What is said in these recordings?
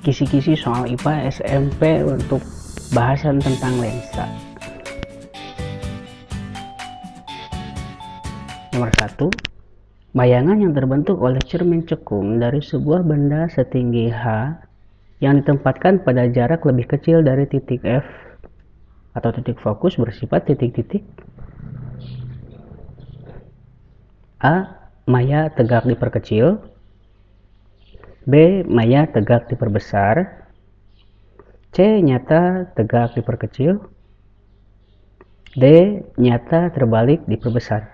kisi-kisi soal IPA SMP untuk bahasan tentang lensa. Nomor 1. Bayangan yang terbentuk oleh cermin cekung dari sebuah benda setinggi H yang ditempatkan pada jarak lebih kecil dari titik F atau titik fokus bersifat titik-titik. A. Maya tegak diperkecil. B. Maya tegak diperbesar. C. Nyata tegak diperkecil. D. Nyata terbalik diperbesar.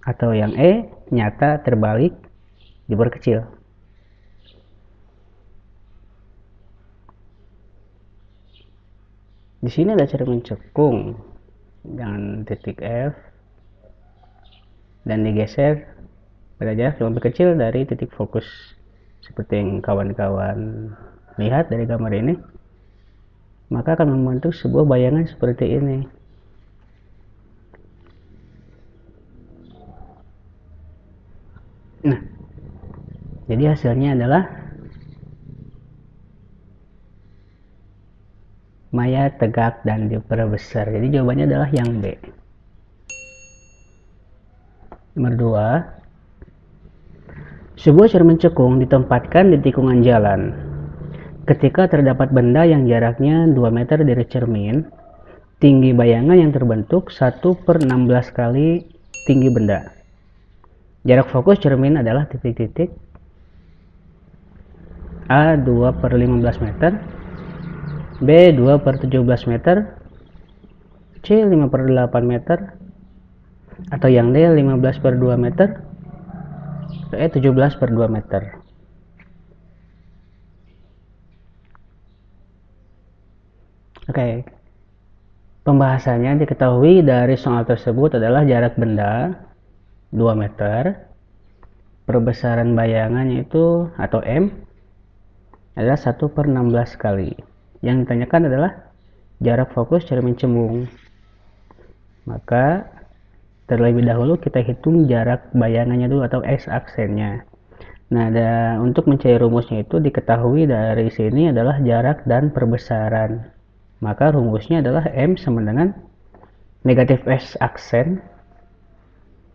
Atau yang E. Nyata terbalik diperkecil. Di sini ada cermin cekung dengan titik F dan digeser pada jarak yang lebih kecil dari titik fokus, seperti yang kawan-kawan lihat dari gambar ini, maka akan membentuk sebuah bayangan seperti ini. Nah, jadi hasilnya adalah maya tegak dan diperbesar. Jadi jawabannya adalah yang B. Nomor 2. Sebuah cermin cekung ditempatkan di tikungan jalan. Ketika terdapat benda yang jaraknya 2 meter dari cermin, tinggi bayangan yang terbentuk 1/16 kali tinggi benda. Jarak fokus cermin adalah titik-titik. A 2/15 meter, B 2/17 meter, C 5/8 meter, atau yang D 15/2 meter, atau E 17/2 meter. Oke, pembahasannya diketahui dari soal tersebut adalah jarak benda 2 meter, perbesaran bayangannya itu atau M adalah 1/16 kali. Yang ditanyakan adalah jarak fokus cermin cembung. Maka terlebih dahulu kita hitung jarak bayangannya dulu atau X aksennya. Nah, untuk mencari rumusnya itu diketahui dari sini adalah jarak dan perbesaran. Maka rumusnya adalah M sama dengan negatif X aksen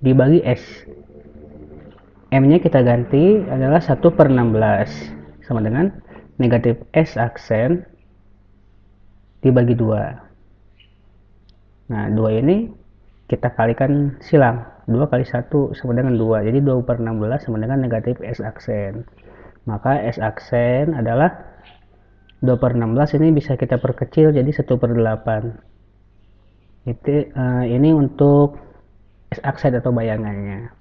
dibagi S. M-nya kita ganti adalah 1/16 sama dengan negatif S aksen dibagi 2. Nah, 2 ini kita kalikan silang, 2 kali 1 sama dengan 2, jadi 2/16 sama dengan negatif S aksen. Maka S aksen adalah 2/16, ini bisa kita perkecil jadi 1/8. Ini untuk S aksen atau bayangannya.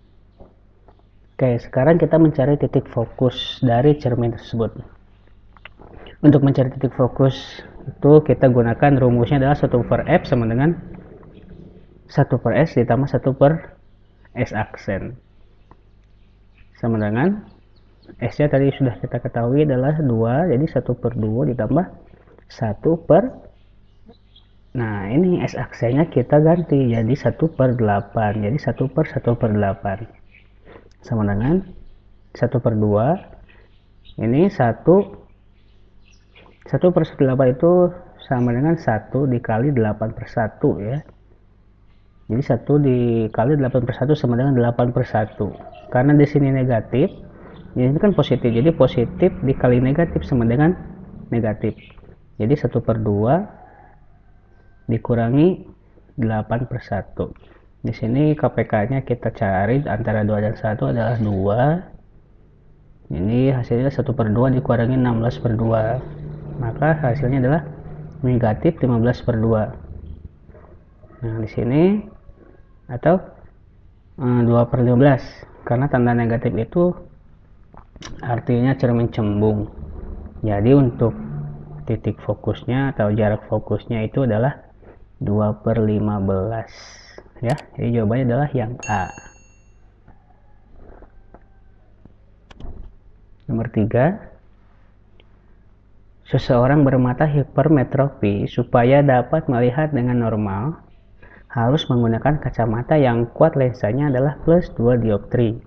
Oke, sekarang kita mencari titik fokus dari cermin tersebut. Untuk mencari titik fokus itu kita gunakan rumusnya adalah 1/F sama dengan 1/S ditambah 1/S aksen sama dengan S nya tadi sudah kita ketahui adalah 2, jadi 1/2 ditambah 1/. Nah, ini S aksennya kita ganti jadi 1/8, jadi 1/1/8 sama dengan 1/2. Ini 1/8 itu sama dengan 1 dikali 8/1 ya. Jadi 1 dikali 8/1 sama dengan 8/1. Karena di sini negatif, ini kan positif. Jadi positif dikali negatif sama dengan negatif. Jadi 1/2 dikurangi 8/1. Di sini KPK-nya kita cari antara 2 dan 1 adalah 2. Ini hasilnya 1/2 dikurangi 16/2. Maka hasilnya adalah negatif 15/2. Nah, di sini atau 2/15, karena tanda negatif itu artinya cermin cembung. Jadi untuk titik fokusnya atau jarak fokusnya itu adalah 2/15 ya. Jadi jawabannya adalah yang A. Nomor 3. Seseorang bermata hipermetropi supaya dapat melihat dengan normal harus menggunakan kacamata yang kuat lensanya adalah +2 dioptri.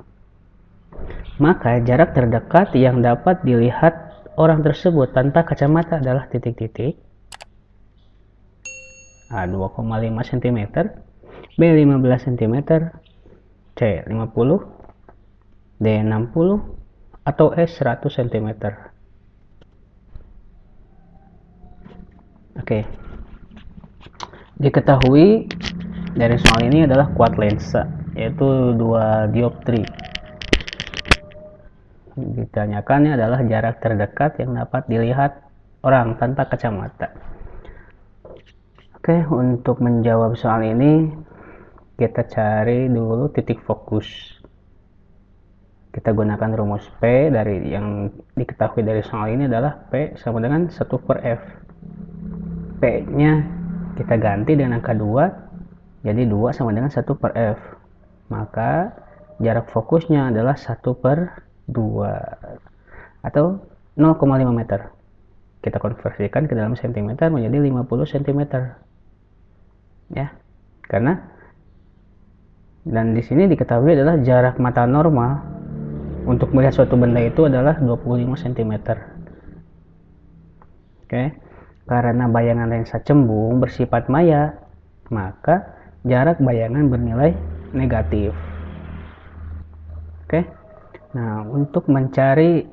Maka jarak terdekat yang dapat dilihat orang tersebut tanpa kacamata adalah titik-titik. A 2,5 cm, B 15 cm, C 50, D 60, atau E 100 cm. Oke. Diketahui dari soal ini adalah kuat lensa, yaitu 2 dioptri. Ditanyakannya adalah jarak terdekat yang dapat dilihat orang tanpa kacamata. Oke, untuk menjawab soal ini kita cari dulu titik fokus. Kita gunakan rumus P dari yang diketahui dari soal ini adalah P sama dengan 1/F. P-nya kita ganti dengan angka 2, jadi 2 sama dengan 1/F. Maka jarak fokusnya adalah 1/2 atau 0,5 meter. Kita konversikan ke dalam cm menjadi 50 cm. Ya, karena dan di sini diketahui adalah jarak mata normal untuk melihat suatu benda itu adalah 25 cm. Oke, karena bayangan lensa cembung bersifat maya, maka jarak bayangan bernilai negatif. Oke, nah untuk mencari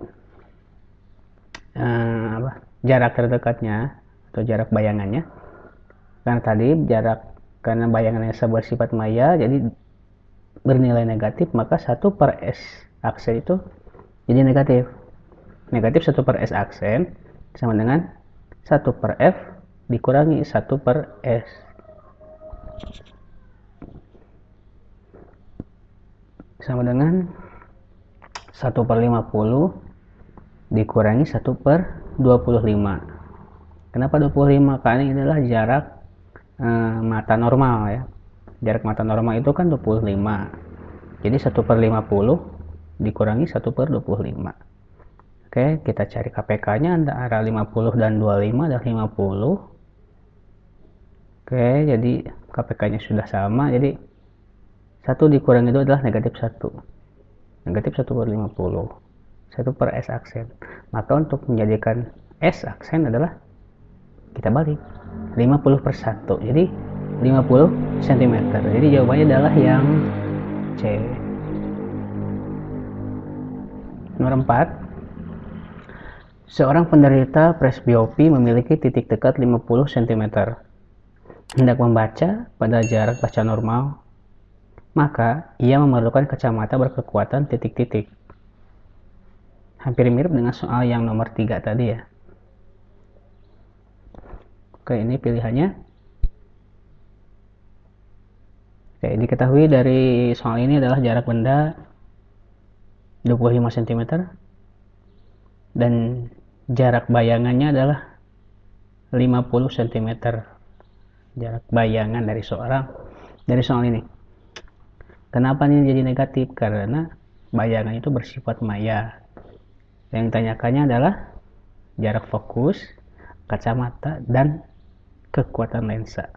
jarak terdekatnya atau jarak bayangannya, karena tadi karena bayangan lensa bersifat maya jadi bernilai negatif, maka 1/S aksen itu jadi negatif. Negatif 1/S aksen sama dengan 1/F dikurangi 1/S. Sama dengan 1/50 dikurangi 1/25. Kenapa 25? Karena ini adalah jarak mata normal ya. Jarak mata normal itu kan 25. Jadi 1/50 dikurangi 1/25. Oke, kita cari KPK-nya antara 50 dan 25 adalah 50. Oke, jadi KPK-nya sudah sama. Jadi 1 dikurangi 2 adalah negatif 1. Negatif 1/50. 1/S aksen. Maka untuk menjadikan S aksen adalah kita balik 50/1, jadi 50 cm. Jadi jawabannya adalah yang C. Nomor 4, seorang penderita presbiopi memiliki titik dekat 50 cm. Hendak membaca pada jarak baca normal, maka ia memerlukan kacamata berkekuatan titik-titik. Hampir mirip dengan soal yang nomor 3 tadi ya. Oke, ini pilihannya. Oke, diketahui dari soal ini adalah jarak benda 25 cm dan jarak bayangannya adalah 50 cm. Jarak bayangan dari soal ini. Kenapa ini jadi negatif? Karena bayangan itu bersifat maya. Yang ditanyakannya adalah jarak fokus, kacamata, dan kekuatan lensa.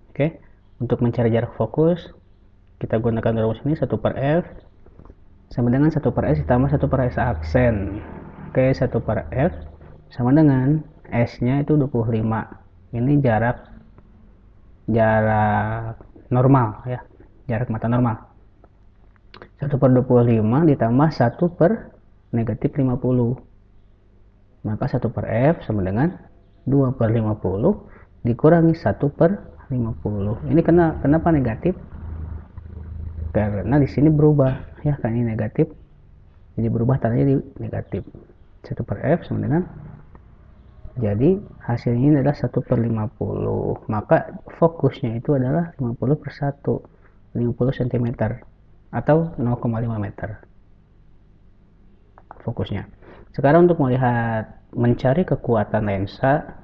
Oke, untuk mencari jarak fokus kita gunakan rumus ini 1/F sama dengan 1/S ditambah 1/S aksen. Oke, 1/F sama dengan S nya itu 25. Ini jarak normal ya, jarak mata normal. 1/25 ditambah 1/-50. Maka 1/F sama dengan 2/50 dikurangi 1/50. Ini kenapa negatif? Karena di sini berubah ya, kan ini negatif. Jadi berubah tandanya di negatif. 1/F sama dengan, jadi hasilnya ini adalah 1/50. Maka fokusnya itu adalah 50/1, 50 cm atau 0,5 meter fokusnya. Sekarang untuk mencari kekuatan lensa,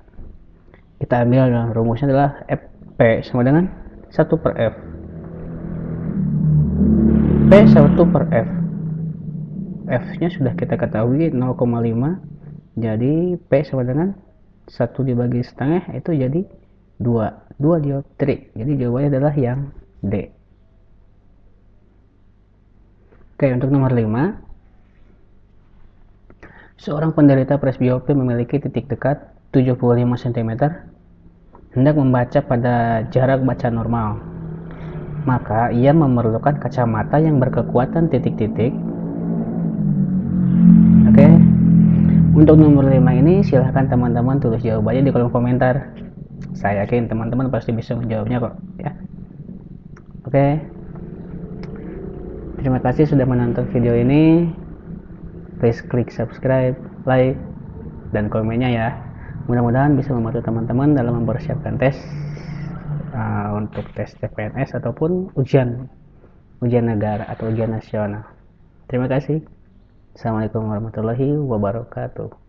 kita ambil rumusnya adalah P sama dengan 1/F. P 1/F. F nya sudah kita ketahui 0,5. Jadi P sama dengan 1 dibagi setengah itu jadi 2 dioptri. Jadi jawabannya adalah yang D. Oke, untuk nomor 5, Seorang penderita presbiopia memiliki titik dekat 75 cm hendak membaca pada jarak baca normal. Maka ia memerlukan kacamata yang berkekuatan titik-titik. Oke. Untuk nomor 5 ini silahkan teman-teman tulis jawabannya di kolom komentar. Saya yakin teman-teman pasti bisa menjawabnya kok ya. Oke. Terima kasih sudah menonton video ini. Please klik subscribe, like, dan komennya ya. Mudah-mudahan bisa membantu teman-teman dalam mempersiapkan tes untuk tes CPNS ataupun ujian negara atau ujian nasional. Terima kasih. Assalamualaikum warahmatullahi wabarakatuh.